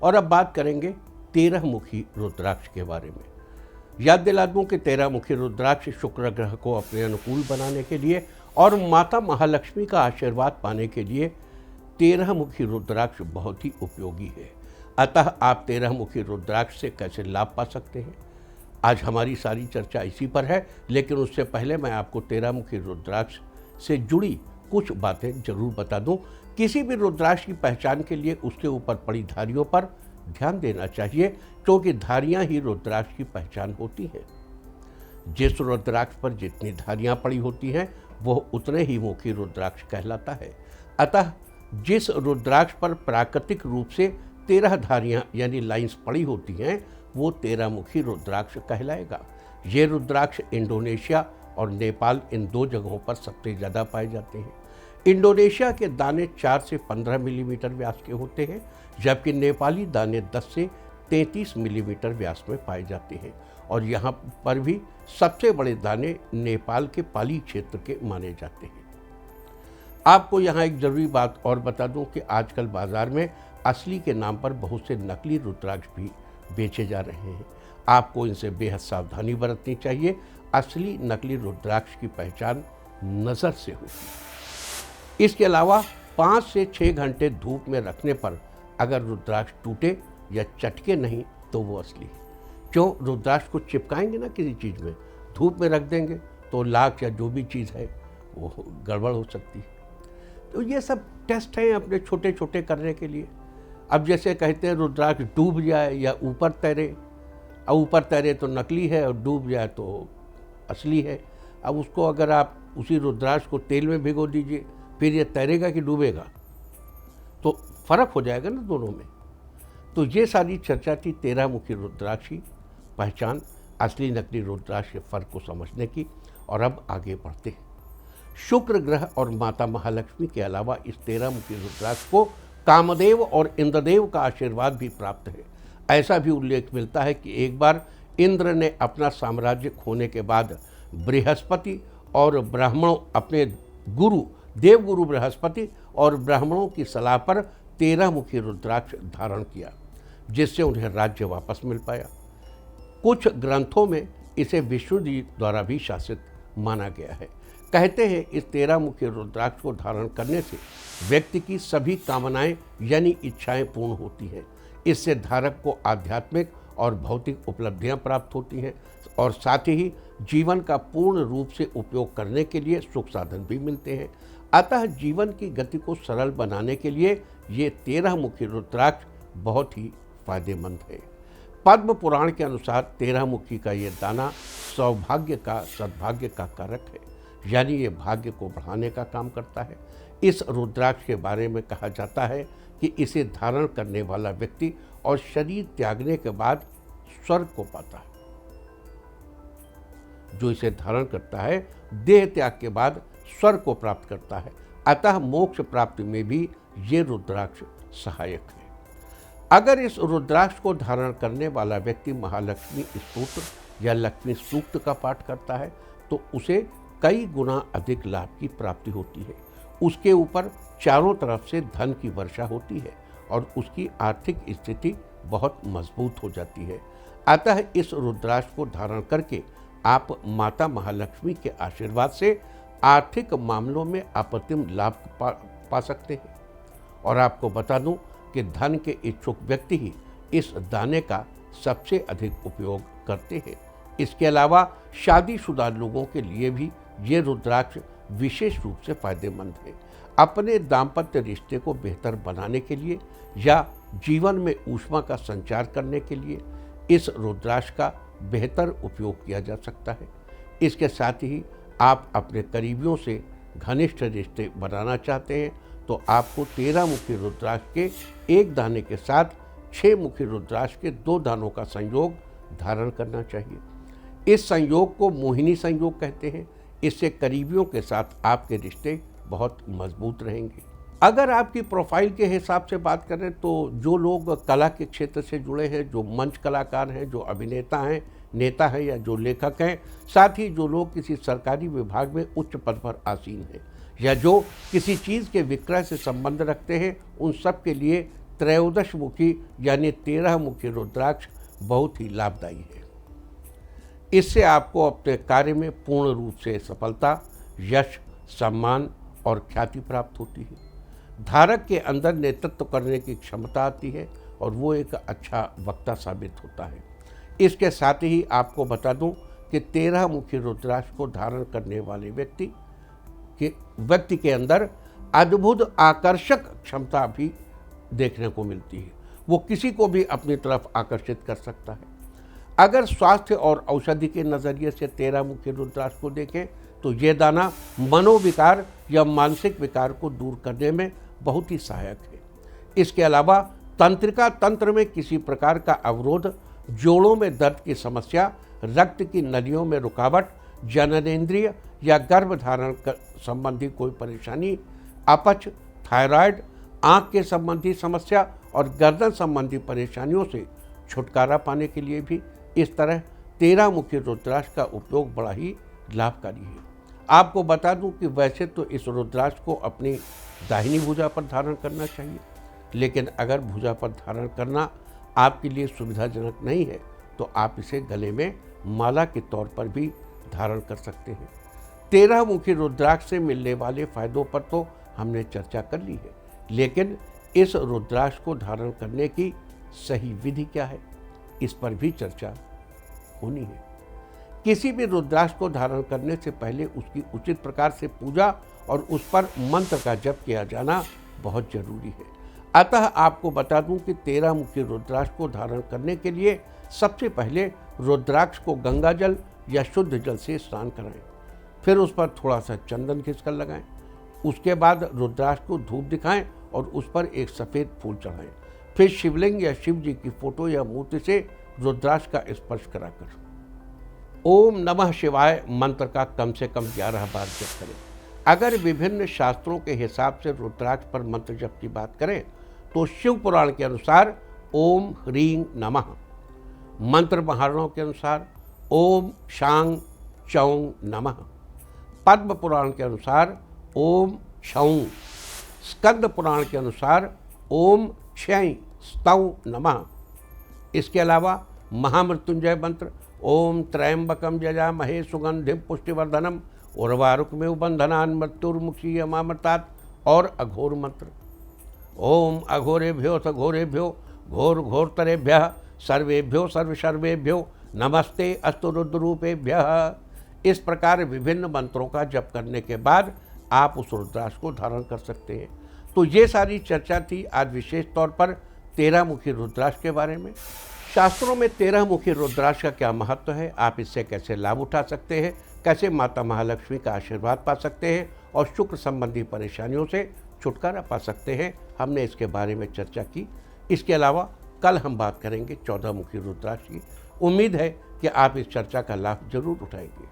और अब बात करेंगे 13 मुखी रुद्राक्ष के बारे में। याद दिला दूं कि 13 मुखी रुद्राक्ष शुक्र ग्रह को अपने अनुकूल बनाने के लिए और माता महालक्ष्मी का आशीर्वाद पाने के लिए 13 मुखी रुद्राक्ष बहुत ही उपयोगी है। अतः आप 13 मुखी रुद्राक्ष से कैसे लाभ पा सकते हैं, आज हमारी सारी चर्चा इसी पर है। लेकिन उससे पहले मैं आपको 13 मुखी रुद्राक्ष से जुड़ी कुछ बातें जरूर बता दूं। किसी भी रुद्राक्ष की पहचान के लिए उसके ऊपर पड़ी धारियों पर ध्यान देना चाहिए, क्योंकि धारियां ही रुद्राक्ष की पहचान होती हैं। जिस रुद्राक्ष पर जितनी धारियां पड़ी होती हैं वह उतने ही मुखी रुद्राक्ष कहलाता है। अतः जिस रुद्राक्ष पर प्राकृतिक रूप से 13 धारियां यानी लाइंस पड़ी होती हैं वो 13 मुखी रुद्राक्ष कहलाएगा। ये रुद्राक्ष इंडोनेशिया और नेपाल इन 2 जगहों पर सबसे ज़्यादा पाए जाते हैं। इंडोनेशिया के दाने 4 से 15 मिलीमीटर व्यास के होते हैं, जबकि नेपाली दाने 10 से 33 मिलीमीटर व्यास में पाए जाते हैं। और यहाँ पर भी सबसे बड़े दाने नेपाल के पाली क्षेत्र के माने जाते हैं। आपको यहाँ एक जरूरी बात और बता दूं कि आजकल बाजार में असली के नाम पर बहुत से नकली रुद्राक्ष भी बेचे जा रहे हैं। आपको इनसे बेहद सावधानी बरतनी चाहिए। असली नकली रुद्राक्ष की पहचान नज़र से होती है। इसके अलावा 5 से 6 घंटे धूप में रखने पर अगर रुद्राक्ष टूटे या चटके नहीं तो वो असली है। क्यों, रुद्राक्ष को चिपकाएंगे ना किसी चीज़ में, धूप में रख देंगे तो लाख या जो भी चीज़ है वो गड़बड़ हो सकती है। तो ये सब टेस्ट हैं अपने छोटे छोटे करने के लिए। अब जैसे कहते हैं रुद्राक्ष डूब जाए या ऊपर तैरे, अब ऊपर तैरे तो नकली है और डूब जाए तो असली है। अब उसको अगर आप उसी रुद्राक्ष को तेल में भिगो दीजिए, फिर ये तैरेगा कि डूबेगा, तो फर्क हो जाएगा ना दोनों में। तो ये सारी चर्चा थी 13 मुखी रुद्राक्ष की पहचान, असली नकली रुद्राक्ष के फर्क को समझने की। और अब आगे बढ़ते हैं। शुक्र ग्रह और माता महालक्ष्मी के अलावा इस 13 मुखी रुद्राक्ष को कामदेव और इंद्रदेव का आशीर्वाद भी प्राप्त है। ऐसा भी उल्लेख मिलता है कि एक बार इंद्र ने अपना साम्राज्य खोने के बाद बृहस्पति और ब्राह्मणों अपने गुरु देवगुरु बृहस्पति और ब्राह्मणों की सलाह पर 13 मुखी रुद्राक्ष धारण किया, जिससे उन्हें राज्य वापस मिल पाया। कुछ ग्रंथों में इसे विष्णु जी द्वारा भी शासित माना गया है। कहते हैं इस 13 मुखी रुद्राक्ष को धारण करने से व्यक्ति की सभी कामनाएं यानी इच्छाएं पूर्ण होती हैं। इससे धारक को आध्यात्मिक और भौतिक उपलब्धियां प्राप्त होती हैं और साथ ही जीवन का पूर्ण रूप से उपयोग करने के लिए सुख साधन भी मिलते हैं। अतः जीवन की गति को सरल बनाने के लिए ये 13 मुखी रुद्राक्ष बहुत ही फायदेमंद है। पद्म पुराण के अनुसार 13 मुखी का ये दाना सौभाग्य का, सद्भाग्य का कारक है, यानी ये भाग्य को बढ़ाने का काम करता है। इस रुद्राक्ष के बारे में कहा जाता है कि इसे धारण करने वाला व्यक्ति और शरीर त्यागने के बाद स्वर्ग को पाता है। जो इसे धारण करता है देह त्याग के बाद स्वर्ग को प्राप्त करता है। अतः मोक्ष प्राप्ति में भी ये रुद्राक्ष सहायक है। अगर इस रुद्राक्ष को धारण करने वाला व्यक्ति महालक्ष्मी स्तोत्र या लक्ष्मी सूक्त का पाठ करता है तो उसे कई गुना अधिक लाभ की प्राप्ति होती है। उसके ऊपर चारों तरफ से धन की वर्षा होती है और उसकी आर्थिक स्थिति बहुत मजबूत हो जाती है। अतः इस रुद्राक्ष को धारण करके आप माता महालक्ष्मी के आशीर्वाद से आर्थिक मामलों में अप्रतिम लाभ पा सकते हैं। और आपको बता दूं कि धन के इच्छुक व्यक्ति ही इस दाने का सबसे अधिक उपयोग करते हैं। इसके अलावा शादीशुदा लोगों के लिए भी ये रुद्राक्ष विशेष रूप से फायदेमंद है। अपने दाम्पत्य रिश्ते को बेहतर बनाने के लिए या जीवन में ऊष्मा का संचार करने के लिए इस रुद्राक्ष का बेहतर उपयोग किया जा सकता है। इसके साथ ही आप अपने करीबियों से घनिष्ठ रिश्ते बनाना चाहते हैं तो आपको 13 मुखी रुद्राक्ष के एक दाने के साथ 6 मुखी रुद्राक्ष के 2 दानों का संयोग धारण करना चाहिए। इस संयोग को मोहिनी संयोग कहते हैं। इससे करीबियों के साथ आपके रिश्ते बहुत मजबूत रहेंगे। अगर आपकी प्रोफाइल के हिसाब से बात करें तो जो लोग कला के क्षेत्र से जुड़े हैं, जो मंच कलाकार हैं, जो अभिनेता हैं, नेता हैं या जो लेखक हैं, साथ ही जो लोग किसी सरकारी विभाग में उच्च पद पर आसीन हैं या जो किसी चीज़ के विक्रय से संबंध रखते हैं, उन सब के लिए त्रयोदश मुखी यानी 13 मुखी रुद्राक्ष बहुत ही लाभदायी है। इससे आपको अपने कार्य में पूर्ण रूप से सफलता, यश, सम्मान और ख्याति प्राप्त होती है। धारक के अंदर नेतृत्व करने की क्षमता आती है और वो एक अच्छा वक्ता साबित होता है। इसके साथ ही आपको बता दूं कि 13 मुखी रुद्राक्ष को धारण करने वाले व्यक्ति के अंदर अद्भुत आकर्षक क्षमता भी देखने को मिलती है। वो किसी को भी अपनी तरफ आकर्षित कर सकता है। अगर स्वास्थ्य और औषधि के नज़रिए से 13 मुखी रुद्राक्ष को देखें तो ये दाना मनोविकार या मानसिक विकार को दूर करने में बहुत ही सहायक है। इसके अलावा तंत्रिका तंत्र में किसी प्रकार का अवरोध, जोड़ों में दर्द की समस्या, रक्त की नलियों में रुकावट, जननेंद्रिय या गर्भधारण संबंधी कोई परेशानी, अपच, थायराइड, आँख के संबंधी समस्या और गर्दन संबंधी परेशानियों से छुटकारा पाने के लिए भी इस तरह 13 मुखी रुद्राक्ष का उपयोग बड़ा ही लाभकारी है। आपको बता दूं कि वैसे तो इस रुद्राक्ष को अपनी दाहिनी भुजा पर धारण करना चाहिए, लेकिन अगर भुजा पर धारण करना आपके लिए सुविधाजनक नहीं है तो आप इसे गले में माला के तौर पर भी धारण कर सकते हैं। 13 मुखी रुद्राक्ष से मिलने वाले फायदों पर तो हमने चर्चा कर ली है, लेकिन इस रुद्राक्ष को धारण करने की सही विधि क्या है, इस पर भी चर्चा होनी है। किसी भी रुद्राक्ष को धारण करने से पहले उसकी उचित प्रकार से पूजा और उस पर मंत्र का जप किया जाना बहुत जरूरी है। अतः आपको बता दूं कि 13 मुखी रुद्राक्ष को धारण करने के लिए सबसे पहले रुद्राक्ष को गंगा जल या शुद्ध जल से स्नान कराएं, फिर उस पर थोड़ा सा चंदन घिसकर लगाएं। उसके बाद रुद्राक्ष को धूप दिखाएं और उस पर एक सफ़ेद फूल चढ़ाएं। फिर शिवलिंग या शिव जी की फोटो या मूर्ति से रुद्राक्ष का स्पर्श कराकर ओम नमः शिवाय मंत्र का कम से कम 11 बार जप करें। अगर विभिन्न शास्त्रों के हिसाब से रुद्राक्ष पर मंत्र जप की बात करें तो शिव पुराण के अनुसार ओम ह्रीं नमः, मंत्र महारणों के अनुसार ओम शांग चौं नमः, पद्म पुराण के अनुसार ओम छौं, स्कंद पुराण के अनुसार ओम क्षय स्तौ नमः। इसके अलावा महामृत्युंजय मंत्र ओम त्रयंबकम यजामहे सुगंधिम पुष्टिवर्धनम उर्वारुकमेव बंधनान् मृत्युर्मुक्षीयमामृतात् और अघोर मंत्र ओम अघोरेभ्यो सघोरेभ्यो घोर घोरतरेभ्यः सर्वेभ्यो सर्वशर्वेभ्यो नमस्ते अस्तु रुद्ररूपेभ्यः। इस प्रकार विभिन्न मंत्रों का जप करने के बाद आप उस रुद्राक्ष को धारण कर सकते हैं। तो ये सारी चर्चा थी आज विशेष तौर पर 13 मुखी रुद्राक्ष के बारे में। शास्त्रों में 13 मुखी रुद्राक्ष का क्या महत्व है, आप इससे कैसे लाभ उठा सकते हैं, कैसे माता महालक्ष्मी का आशीर्वाद पा सकते हैं और शुक्र संबंधी परेशानियों से छुटकारा पा सकते हैं, हमने इसके बारे में चर्चा की। इसके अलावा कल हम बात करेंगे 14 मुखी रुद्राक्ष की। उम्मीद है कि आप इस चर्चा का लाभ जरूर उठाएंगे।